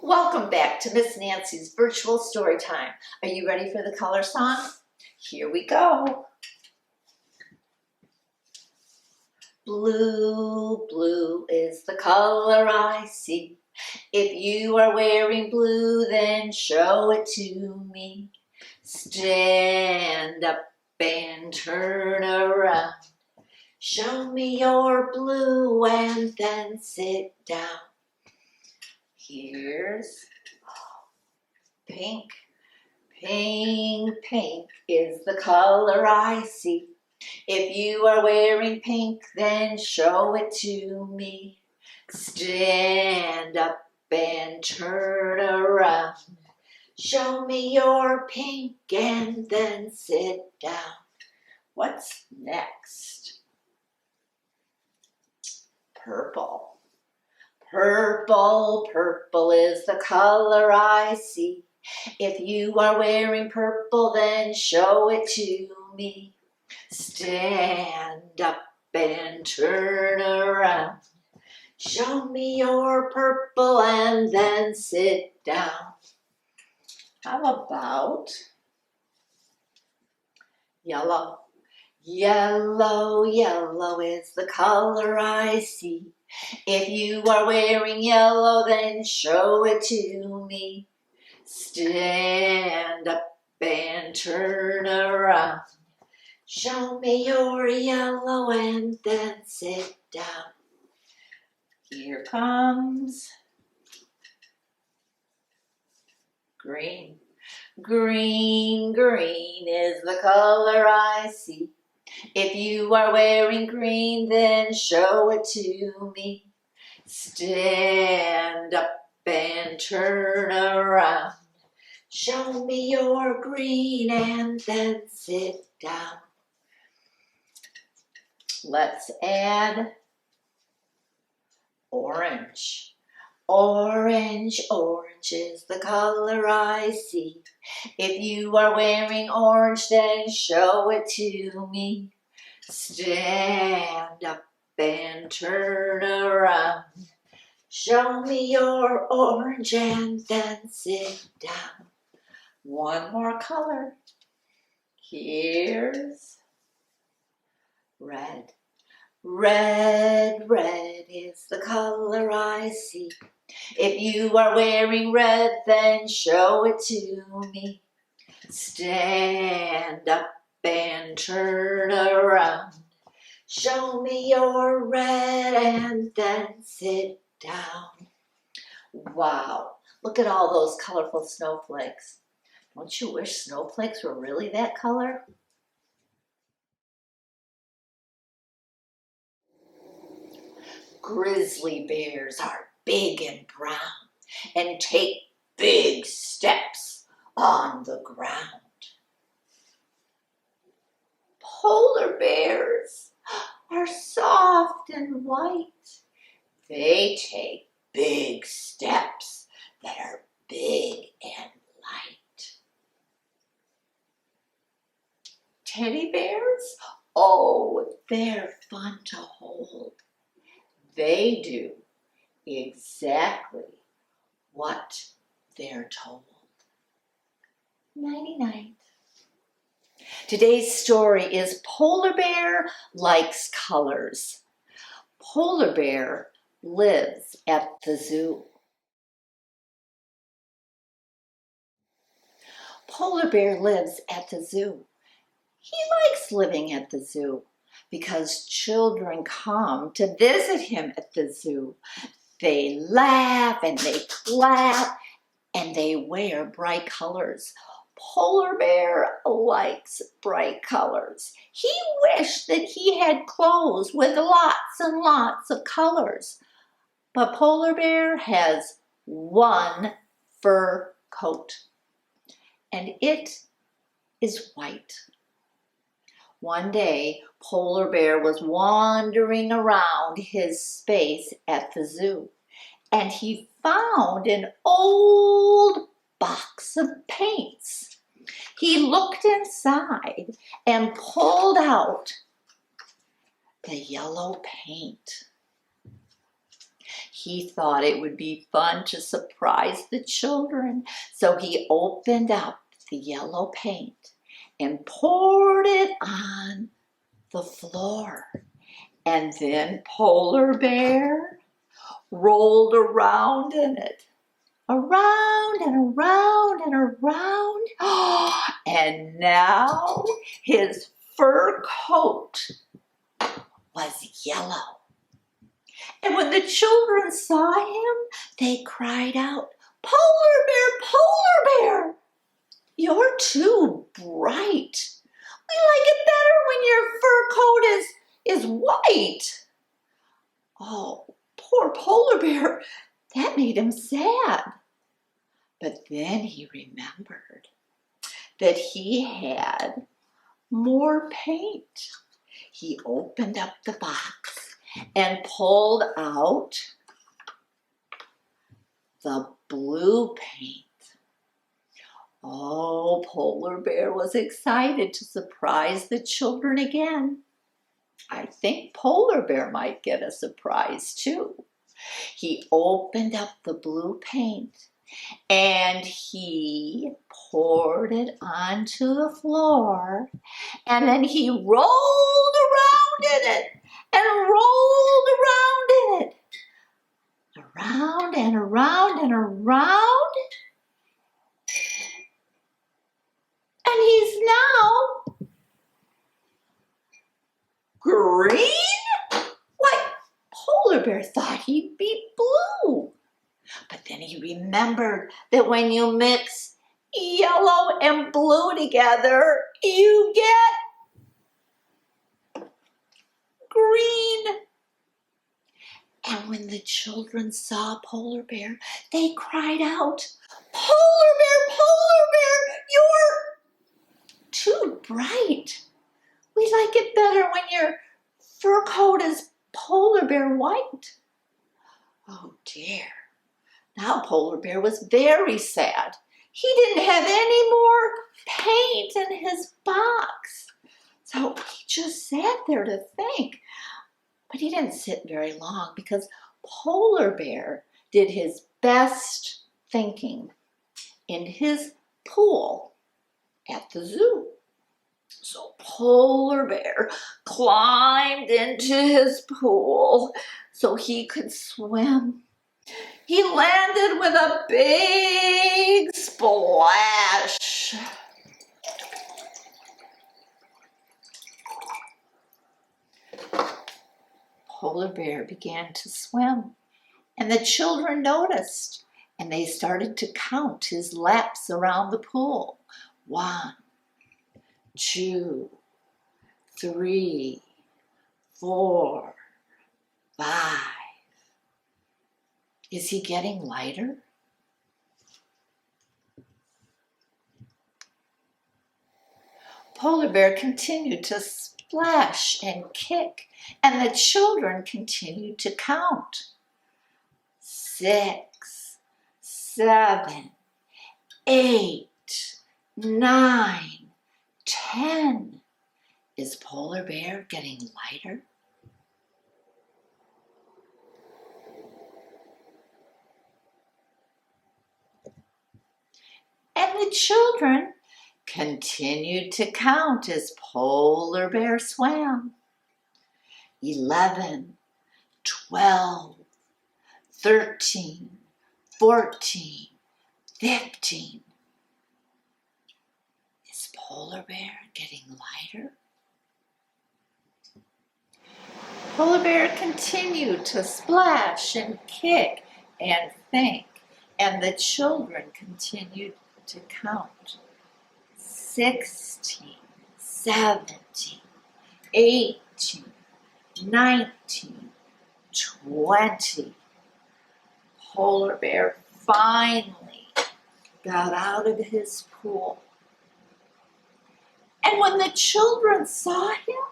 Welcome back to Miss Nancy's Virtual Story Time. Are you ready for the color song? Here we go. Blue, blue is the color I see. If you are wearing blue, then show it to me. Stand up and turn around. Show me your blue and then sit down. Here's pink. Pink, pink is the color I see. If you are wearing pink, then show it to me. Stand up and turn around. Show me your pink and then sit down. What's next? Purple. Purple, purple is the color I see. If you are wearing purple, then show it to me. Stand up and turn around. Show me your purple and then sit down. How about yellow? Yellow, yellow is the color I see. If you are wearing yellow, then show it to me. Stand up and turn around. Show me your yellow and then sit down. Here comes green. Green, green is the color I see. If you are wearing green, then show it to me. Stand up and turn around. Show me your green and then sit down. Let's add orange. Orange, orange is the color I see. If you are wearing orange, then show it to me. Stand up and turn around. Show me your orange and then sit down. One more color. Here's red. Red, red is the color I see. If you are wearing red, then show it to me. Stand up and turn around. Show me your red and then sit down. Wow, look at all those colorful snowflakes. Don't you wish snowflakes were really that color? Grizzly bears are big and brown and take big steps on the ground. Polar bears are soft and white. They take big steps that are big and light. Teddy bears? Oh, they're fun to hold. They do exactly what they're told. Nighty-night. Today's story is Polar Bear Likes Colors. Polar Bear lives at the zoo. Polar Bear lives at the zoo. He likes living at the zoo because children come to visit him at the zoo. They laugh and they clap and they wear bright colors. Polar Bear likes bright colors. He wished that he had clothes with lots and lots of colors. But Polar Bear has one fur coat, and it is white. One day, Polar Bear was wandering around his space at the zoo, and he found an old box of paints. He looked inside and pulled out the yellow paint. He thought it would be fun to surprise the children, so he opened up the yellow paint and poured it on the floor. And then Polar Bear rolled around in it, around and around and around. And now his fur coat was yellow. And when the children saw him, they cried out, "Polar Bear, Polar Bear, you're too bright. We like it better when your fur coat is white." Oh, poor Polar Bear, that made him sad. But then he remembered that he had more paint. He opened up the box and pulled out the blue paint. Oh, Polar Bear was excited to surprise the children again. I think Polar Bear might get a surprise too. He opened up the blue paint and he poured it onto the floor, and then he rolled around in it and rolled around in it, around and around and around. And he's now green? Why, Polar Bear thought he'd be blue. But then he remembered that when you mix yellow and blue together, you get green. And when the children saw Polar Bear, they cried out, "Polar Bear, Polar Bear, you're too bright. We like it better when your fur coat is Polar Bear white." Oh dear. Now Polar Bear was very sad. He didn't have any more paint in his box. So he just sat there to think. But he didn't sit very long because Polar Bear did his best thinking in his pool at the zoo. So Polar Bear climbed into his pool so he could swim. He landed with a big splash. Polar Bear began to swim, and the children noticed, and they started to count his laps around the pool. 1, 2, 3, 4, 5. Is he getting lighter? Polar Bear continued to splash and kick, and the children continued to count. 6, 7, 8, 9, 10. Is Polar Bear getting lighter? And the children continued to count as Polar Bear swam. 11, 12, 13, 14, 15. Is Polar Bear getting lighter? Polar Bear continued to splash and kick and think, and the children continued to count. 16, 17, 18, 19, 20. Polar Bear finally got out of his pool. And when the children saw him,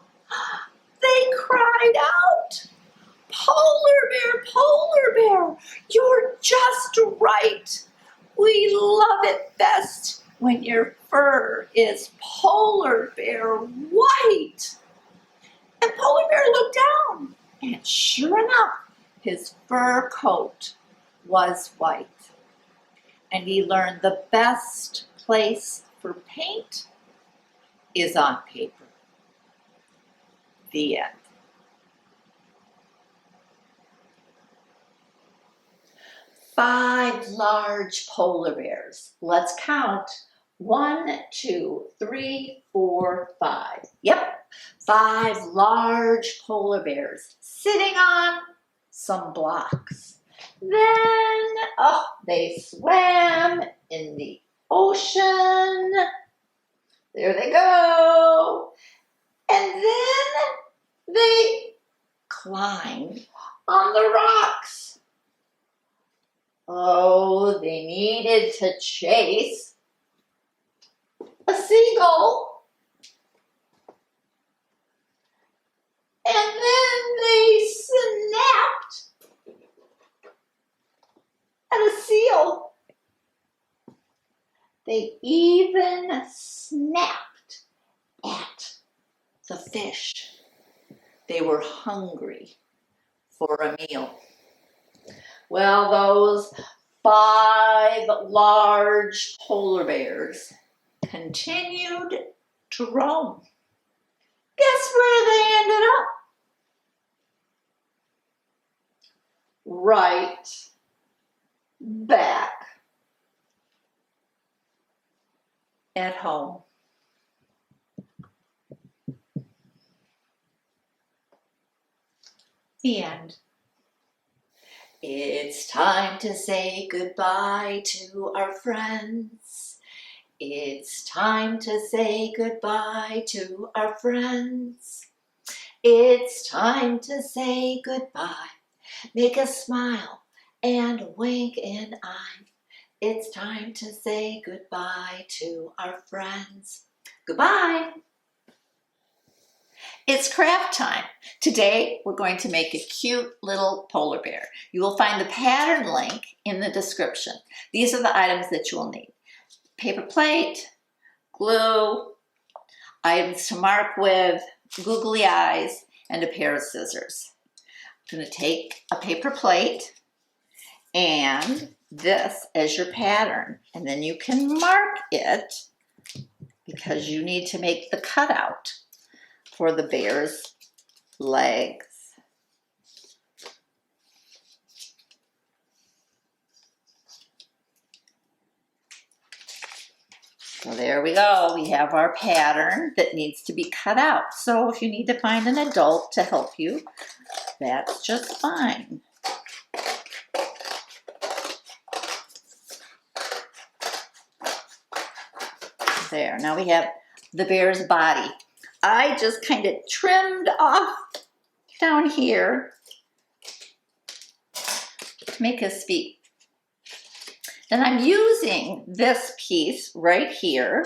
they cried out, Polar Bear, you're just right. We love it best when your fur is Polar Bear white." And Polar Bear looked down, and sure enough, His fur coat was white, and he learned the best place for paint is on paper. The end. Five large polar bears. Let's count. 1, 2, 3, 4, 5. Yep, 5 large polar bears sitting on some blocks. Then, they swam in the ocean. There they go. And then they climbed on the rocks. Oh, they needed to chase a seagull. And then they snapped at a seal. They even snapped at the fish. They were hungry for a meal. Well, those 5 large polar bears continued to roam. Guess where they ended up? Right back at home. The end. It's time to say goodbye to our friends. It's time to say goodbye to our friends. It's time to say goodbye. Make a smile and wink an eye. It's time to say goodbye to our friends. Goodbye. It's craft time. Today, we're going to make a cute little polar bear. You will find the pattern link in the description. These are the items that you will need. Paper plate, glue, items to mark with, googly eyes, and a pair of scissors. I'm going to take a paper plate and this as your pattern, and then you can mark it because you need to make the cutout for the bear's legs. So there we go. We have our pattern that needs to be cut out. So if you need to find an adult to help you, that's just fine. There, now we have the bear's body. I just kind of trimmed off down here to make his feet. Then I'm using this piece right here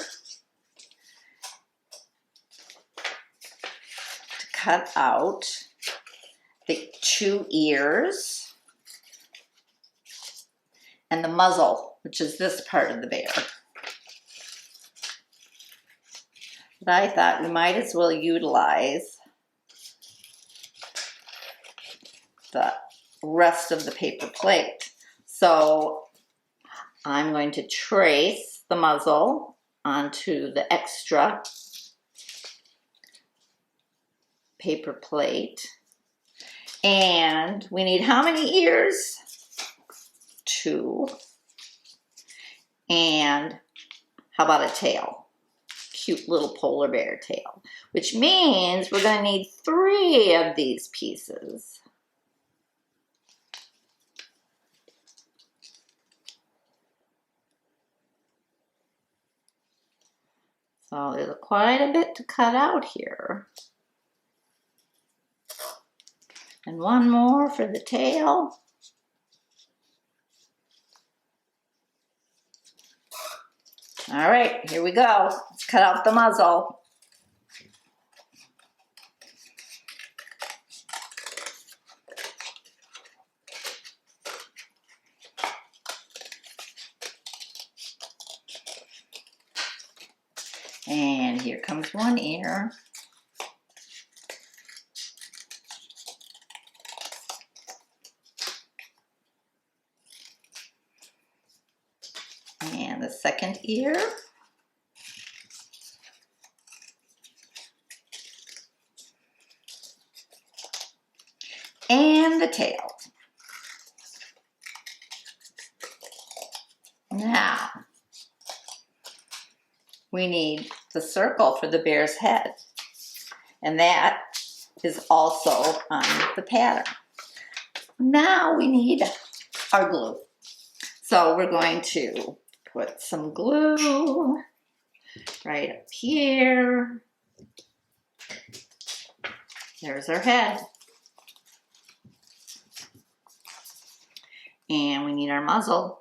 to cut out the 2 ears and the muzzle, which is this part of the bear. But I thought we might as well utilize the rest of the paper plate. So I'm going to trace the muzzle onto the extra paper plate. And we need how many ears? 2. And how about a tail? Cute little polar bear tail, which means we're going to need 3 of these pieces. So there's quite a bit to cut out here. And 1 more for the tail. All right, here we go. Let's cut out the muzzle. And here comes 1 ear. And the second ear. And the tail. Now, we need the circle for the bear's head. And that is also on the pattern. Now we need our glue. So we're going to put some glue right up here. There's our head. And we need our muzzle.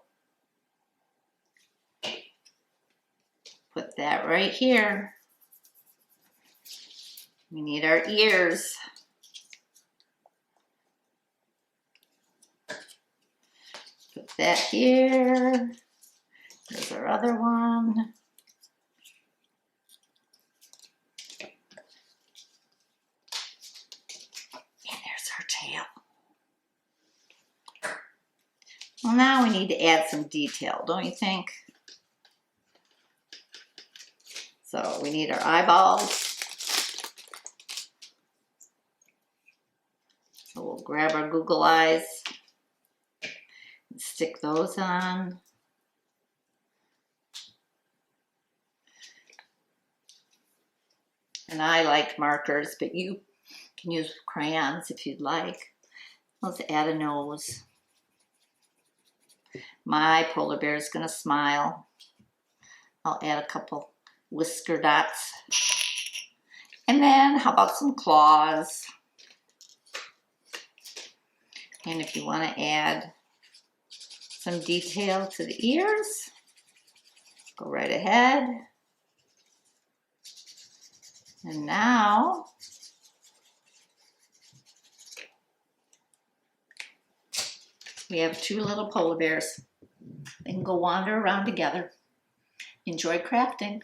Put that right here. We need our ears. Put that here. There's our other one. And there's our tail. Well, now we need to add some detail, don't you think? So we need our eyeballs. So we'll grab our Google eyes and stick those on. And I like markers, but you can use crayons if you'd like. Let's add a nose. My polar bear is going to smile. I'll add a couple whisker dots. And then how about some claws? And if you want to add some detail to the ears, go right ahead. And now we have two little polar bears. They can go wander around together. Enjoy crafting.